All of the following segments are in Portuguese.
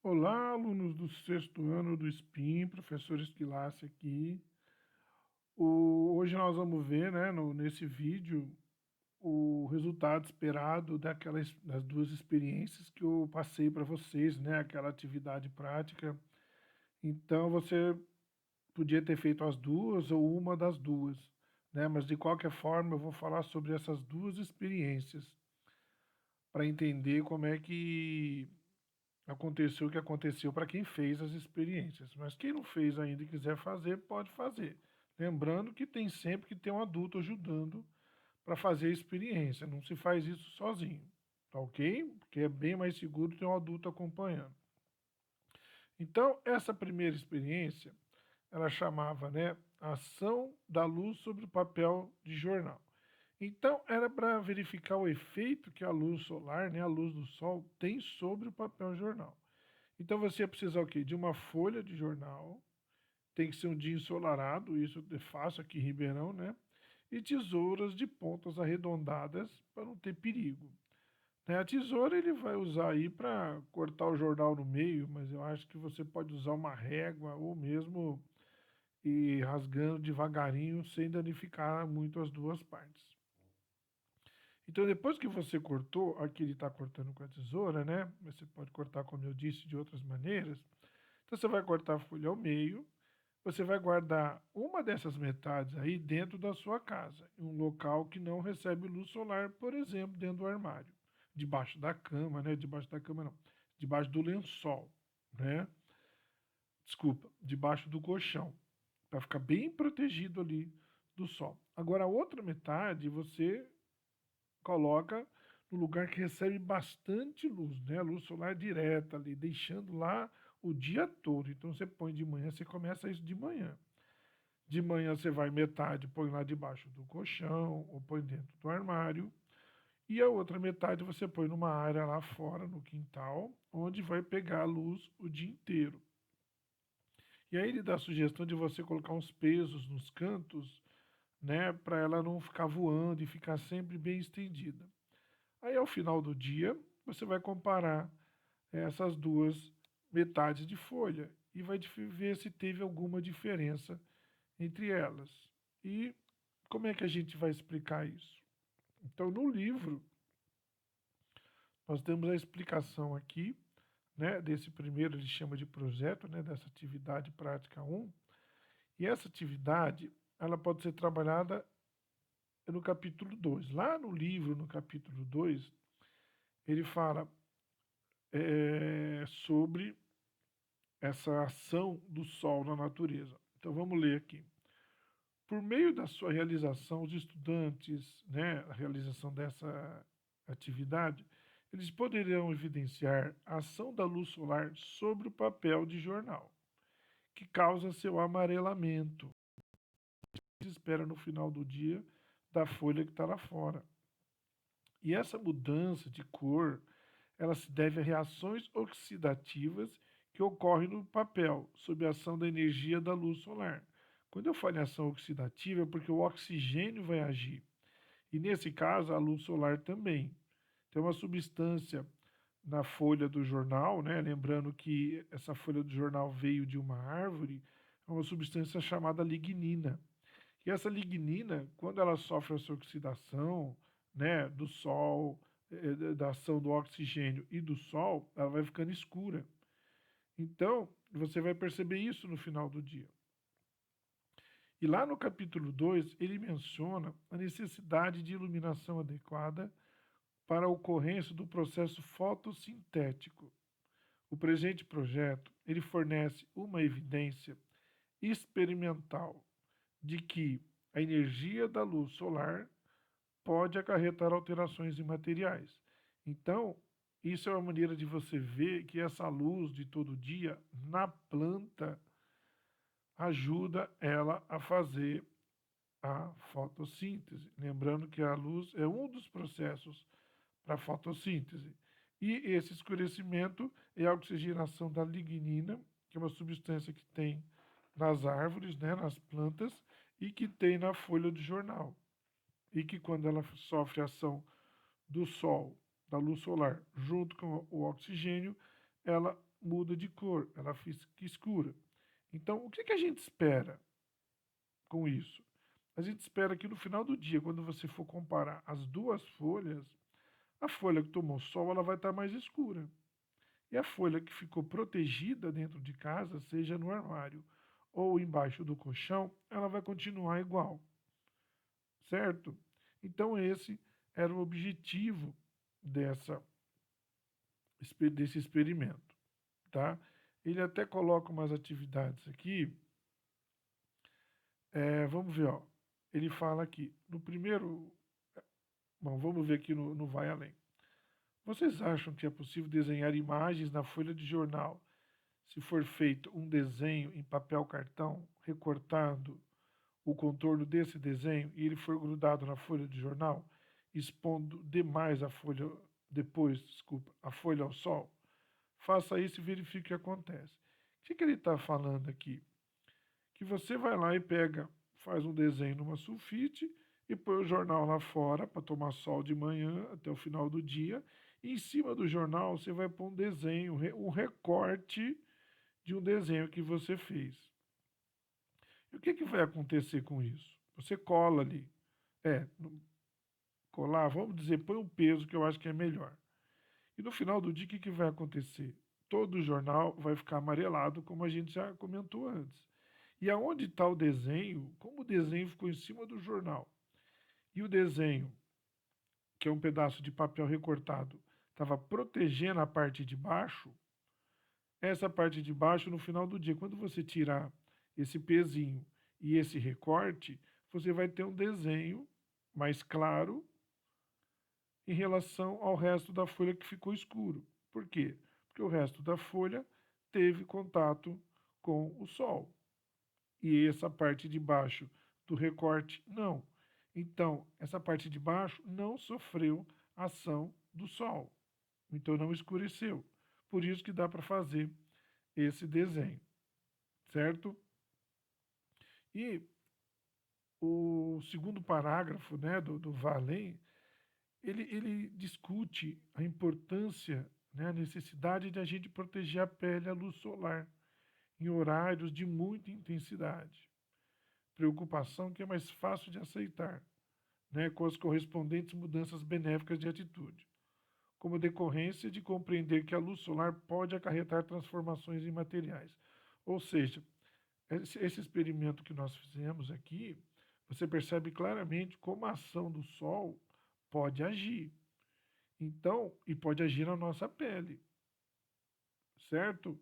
Olá, alunos do sexto ano do SPIN, professor Esquilace aqui. Hoje nós vamos ver, né, nesse vídeo, o resultado esperado das duas experiências que eu passei para vocês, né, aquela atividade prática. Então você podia ter feito as duas ou uma das duas, né, mas de qualquer forma eu vou falar sobre essas duas experiências para entender como é que aconteceu o que aconteceu para quem fez as experiências. Mas quem não fez ainda e quiser fazer, pode fazer. Lembrando que tem sempre que ter um adulto ajudando para fazer a experiência. Não se faz isso sozinho, tá ok? Porque é bem mais seguro ter um adulto acompanhando. Então, essa primeira experiência, ela chamava, né, ação da luz sobre o papel de jornal. Então, era para verificar o efeito que a luz solar, né, a luz do sol, tem sobre o papel jornal. Então você ia precisar o quê? De uma folha de jornal, tem que ser um dia ensolarado, isso é fácil aqui em Ribeirão, né? E tesouras de pontas arredondadas para não ter perigo. Né? A tesoura ele vai usar aí para cortar o jornal no meio, mas eu acho que você pode usar uma régua ou mesmo ir rasgando devagarinho sem danificar muito as duas partes. Então depois que você cortou, aqui ele está cortando com a tesoura, né? Você pode cortar, como eu disse, de outras maneiras. Então você vai cortar a folha ao meio, você vai guardar uma dessas metades aí dentro da sua casa, em um local que não recebe luz solar, por exemplo, dentro do armário, debaixo da cama, né? Debaixo da cama não, debaixo do lençol, né? Desculpa, debaixo do colchão, para ficar bem protegido ali do sol. Agora a outra metade você coloca no lugar que recebe bastante luz, né? Luz solar direta ali, deixando lá o dia todo. Então você põe de manhã, você começa isso de manhã. De manhã você vai metade, põe lá debaixo do colchão ou põe dentro do armário. E a outra metade você põe numa área lá fora, no quintal, onde vai pegar a luz o dia inteiro. E aí ele dá a sugestão de você colocar uns pesos nos cantos, né, para ela não ficar voando e ficar sempre bem estendida. Aí ao final do dia, você vai comparar essas duas metades de folha e vai ver se teve alguma diferença entre elas. E como é que a gente vai explicar isso? Então, no livro, nós temos a explicação aqui, né, desse primeiro, ele chama de projeto, né, dessa atividade prática um. E essa atividade, ela pode ser trabalhada no capítulo 2. Lá no livro, no capítulo 2, ele fala sobre essa ação do Sol na natureza. Então vamos ler aqui. Por meio da sua realização, os estudantes, né, a realização dessa atividade, eles poderão evidenciar a ação da luz solar sobre o papel de jornal, que causa seu amarelamento. Se espera no final do dia da folha que está lá fora. E essa mudança de cor, ela se deve a reações oxidativas que ocorrem no papel, sob a ação da energia da luz solar. Quando eu falo em ação oxidativa, é porque o oxigênio vai agir. E nesse caso, a luz solar também. Tem uma substância na folha do jornal, né? Lembrando que essa folha do jornal veio de uma árvore, é uma substância chamada lignina. E essa lignina, quando ela sofre essa oxidação, né, do sol, da ação do oxigênio e do sol, ela vai ficando escura. Então, você vai perceber isso no final do dia. E lá no capítulo 2, ele menciona a necessidade de iluminação adequada para a ocorrência do processo fotossintético. O presente projeto, ele fornece uma evidência experimental de que a energia da luz solar pode acarretar alterações em materiais. Então, isso é uma maneira de você ver que essa luz de todo dia na planta ajuda ela a fazer a fotossíntese. Lembrando que a luz é um dos processos para a fotossíntese. E esse escurecimento é a oxigenação da lignina, que é uma substância que tem nas árvores, né, nas plantas, e que tem na folha de jornal. E que quando ela sofre a ação do sol, da luz solar, junto com o oxigênio, ela muda de cor, ela fica escura. Então, o que que a gente espera com isso? A gente espera que no final do dia, quando você for comparar as duas folhas, a folha que tomou sol, ela vai estar mais escura. E a folha que ficou protegida dentro de casa, seja no armário ou embaixo do colchão, ela vai continuar igual, certo? Então esse era o objetivo dessa, desse experimento, tá? Ele até coloca umas atividades aqui. Vamos ver, ó. Ele fala aqui, no primeiro. Bom, vamos ver aqui no Vai Além. Vocês acham que é possível desenhar imagens na folha de jornal se for feito um desenho em papel cartão, recortando o contorno desse desenho e ele for grudado na folha de jornal, expondo demais a folha, depois, desculpa, a folha ao sol? Faça isso e verifique o que acontece. O que ele está falando aqui? Que você vai lá e pega, faz um desenho numa sulfite e põe o jornal lá fora para tomar sol de manhã até o final do dia. E em cima do jornal você vai pôr um desenho, um recorte de um desenho que você fez. E o que, que vai acontecer com isso? Você cola ali. É, colar, vamos dizer, põe um peso que eu acho que é melhor. E no final do dia, o que, que vai acontecer? Todo o jornal vai ficar amarelado, como a gente já comentou antes. E aonde está o desenho? Como o desenho ficou em cima do jornal e o desenho, que é um pedaço de papel recortado, estava protegendo a parte de baixo, essa parte de baixo, no final do dia, quando você tirar esse pezinho e esse recorte, você vai ter um desenho mais claro em relação ao resto da folha que ficou escuro. Por quê? Porque o resto da folha teve contato com o sol. E essa parte de baixo do recorte, não. Então, essa parte de baixo não sofreu ação do sol. Então, não escureceu. Por isso que dá para fazer esse desenho, certo? E o segundo parágrafo, né, do Valen, ele discute a importância, né, a necessidade de a gente proteger a pele à luz solar em horários de muita intensidade. Preocupação que é mais fácil de aceitar, né, com as correspondentes mudanças benéficas de atitude, como decorrência de compreender que a luz solar pode acarretar transformações em materiais. Ou seja, esse experimento que nós fizemos aqui, você percebe claramente como a ação do Sol pode agir. Então, e pode agir na nossa pele, certo?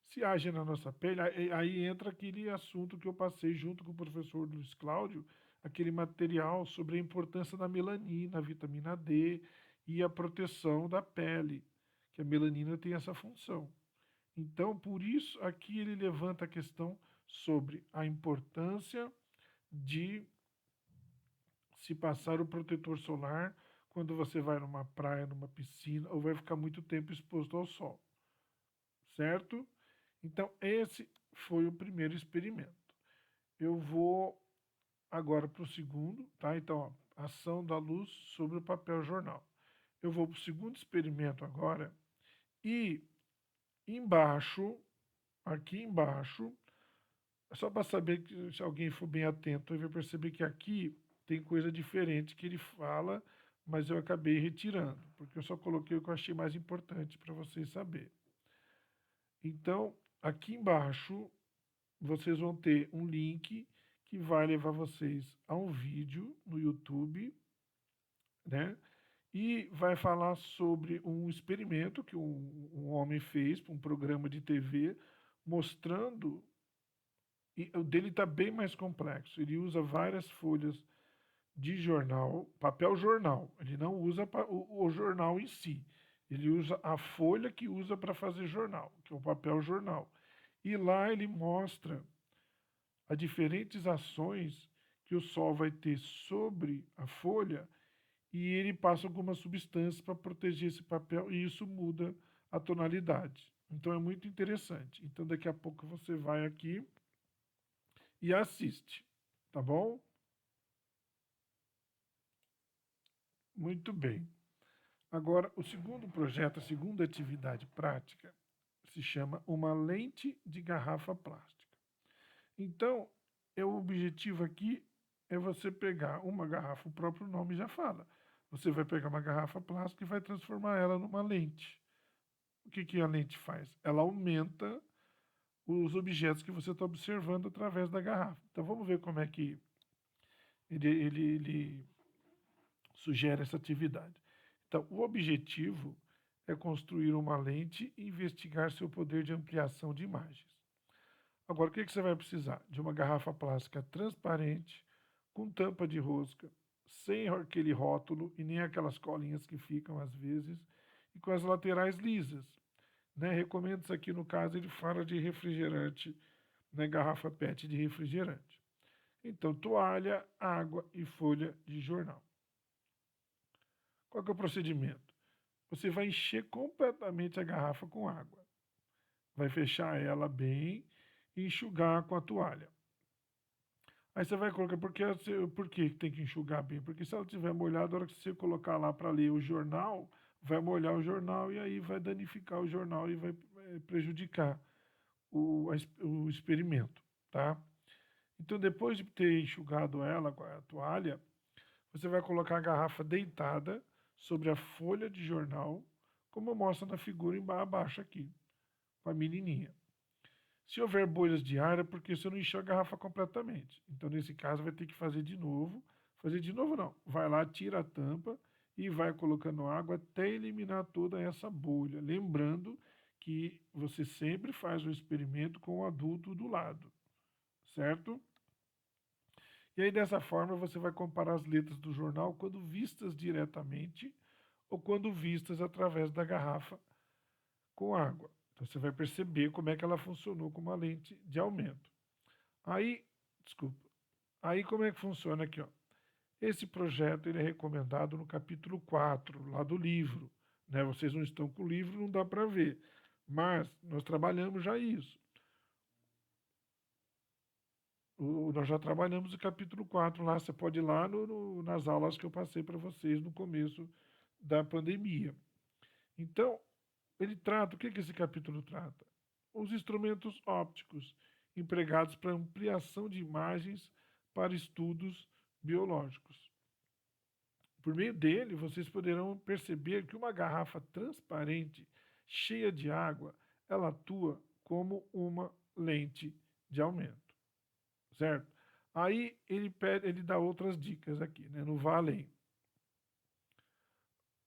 Se age na nossa pele, aí entra aquele assunto que eu passei junto com o professor Luiz Cláudio, aquele material sobre a importância da melanina, a vitamina D e a proteção da pele, que a melanina tem essa função. Então, por isso, aqui ele levanta a questão sobre a importância de se passar o protetor solar quando você vai numa praia, numa piscina, ou vai ficar muito tempo exposto ao sol, certo? Então, esse foi o primeiro experimento. Eu vou agora para o segundo, tá? Então, ó, ação da luz sobre o papel jornal. Eu vou para o segundo experimento agora e embaixo, aqui embaixo, só para saber que se alguém for bem atento, vai perceber que aqui tem coisa diferente que ele fala, mas eu acabei retirando, porque eu só coloquei o que eu achei mais importante para vocês saberem. Então, aqui embaixo, vocês vão ter um link que vai levar vocês a um vídeo no YouTube, né? E vai falar sobre um experimento que um homem fez para um programa de TV, mostrando. E o dele está bem mais complexo. Ele usa várias folhas de jornal, papel jornal. Ele não usa o jornal em si. Ele usa a folha que usa para fazer jornal, que é o papel jornal. E lá ele mostra as diferentes ações que o sol vai ter sobre a folha e ele passa algumas substâncias para proteger esse papel e isso muda a tonalidade. Então é muito interessante. Então daqui a pouco você vai aqui e assiste, tá bom? Muito bem. Agora, o segundo projeto, a segunda atividade prática, se chama uma lente de garrafa plástica. Então, o objetivo aqui é você pegar uma garrafa, o próprio nome já fala. Você vai pegar uma garrafa plástica e vai transformar ela numa lente. O que, que a lente faz? Ela aumenta os objetos que você está observando através da garrafa. Então vamos ver como é que ele sugere essa atividade. Então, o objetivo é construir uma lente e investigar seu poder de ampliação de imagens. Agora, o que, que você vai precisar? De uma garrafa plástica transparente, com tampa de rosca, sem aquele rótulo e nem aquelas colinhas que ficam às vezes, e com as laterais lisas. Né? Recomendo-se aqui, no caso, ele fala de refrigerante, né? Garrafa PET de refrigerante. Então, toalha, água e folha de jornal. Qual que é o procedimento? Você vai encher completamente a garrafa com água. Vai fechar ela bem e enxugar com a toalha. Aí você vai colocar, por que tem que enxugar bem? Porque se ela estiver molhada, a hora que você colocar lá para ler o jornal, vai molhar o jornal e aí vai danificar o jornal e vai prejudicar o experimento, tá? Então, depois de ter enxugado ela com a toalha, você vai colocar a garrafa deitada sobre a folha de jornal, como mostra na figura abaixo aqui, com a menininha. Se houver bolhas de ar, é porque você não encheu a garrafa completamente. Então, nesse caso, vai ter que fazer de novo. Fazer de novo não. Vai lá, tira a tampa e vai colocando água até eliminar toda essa bolha. Lembrando que você sempre faz o experimento com o adulto do lado, certo? E aí, dessa forma, você vai comparar as letras do jornal quando vistas diretamente ou quando vistas através da garrafa com água. Então, você vai perceber como é que ela funcionou com uma lente de aumento. Aí, desculpa, aí como é que funciona aqui, ó? Esse projeto ele é recomendado no capítulo 4, lá do livro. Né? Vocês não estão com o livro, não dá para ver. Mas nós trabalhamos já isso. Nós já trabalhamos o capítulo 4 lá. Você pode ir lá nas aulas que eu passei para vocês no começo da pandemia. Então, ele trata, o que, que esse capítulo trata? Os instrumentos ópticos empregados para ampliação de imagens para estudos biológicos. Por meio dele, vocês poderão perceber que uma garrafa transparente, cheia de água, ela atua como uma lente de aumento, certo? Aí ele dá outras dicas aqui, né, no Vá Além.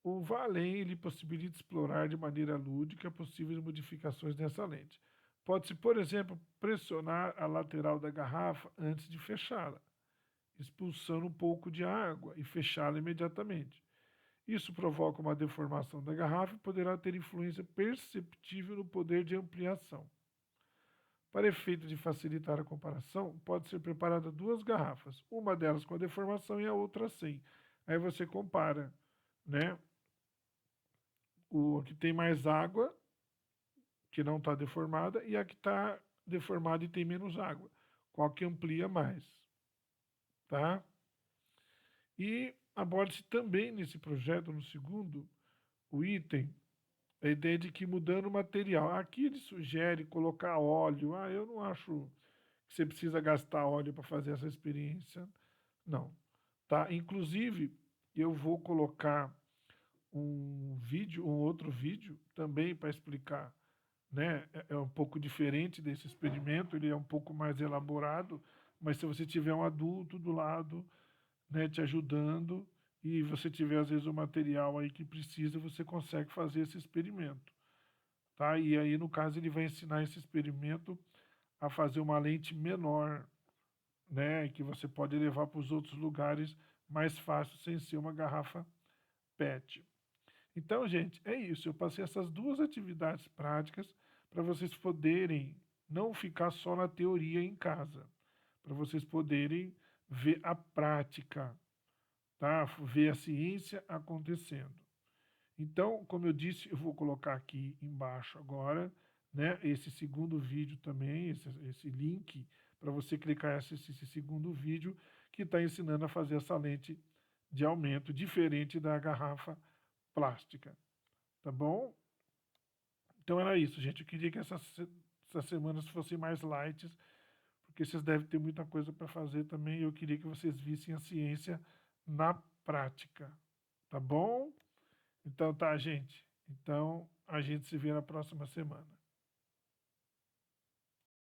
O Vá Além ele possibilita explorar de maneira lúdica possíveis modificações nessa lente. Pode-se, por exemplo, pressionar a lateral da garrafa antes de fechá-la, expulsando um pouco de água e fechá-la imediatamente. Isso provoca uma deformação da garrafa e poderá ter influência perceptível no poder de ampliação. Para efeito de facilitar a comparação, pode ser preparada duas garrafas, uma delas com a deformação e a outra sem. Aí você compara, né? O que tem mais água, que não está deformada, e a que está deformada e tem menos água. Qual que amplia mais, tá? E aborda-se também nesse projeto, no segundo, o item, a ideia de que mudando o material. Aqui ele sugere colocar óleo. Eu não acho que você precisa gastar óleo para fazer essa experiência. Não. Tá? Inclusive, eu vou colocar um outro vídeo também para explicar, né? É um pouco diferente desse experimento, ele é um pouco mais elaborado, mas se você tiver um adulto do lado, né, te ajudando, e você tiver às vezes o material aí que precisa, você consegue fazer esse experimento, tá? E aí no caso ele vai ensinar esse experimento a fazer uma lente menor, né, que você pode levar para os outros lugares mais fácil sem ser uma garrafa PET. Então, gente, é isso. Eu passei essas duas atividades práticas para vocês poderem não ficar só na teoria em casa, para vocês poderem ver a prática, tá? Ver a ciência acontecendo. Então, como eu disse, eu vou colocar aqui embaixo agora, né, esse segundo vídeo também, esse link, para você clicar esse segundo vídeo, que está ensinando a fazer essa lente de aumento diferente da garrafa plástica, tá bom? Então era isso, gente. Eu queria que essas semanas fossem mais light, porque vocês devem ter muita coisa para fazer também. E eu queria que vocês vissem a ciência na prática, tá bom? Então tá, gente. Então a gente se vê na próxima semana.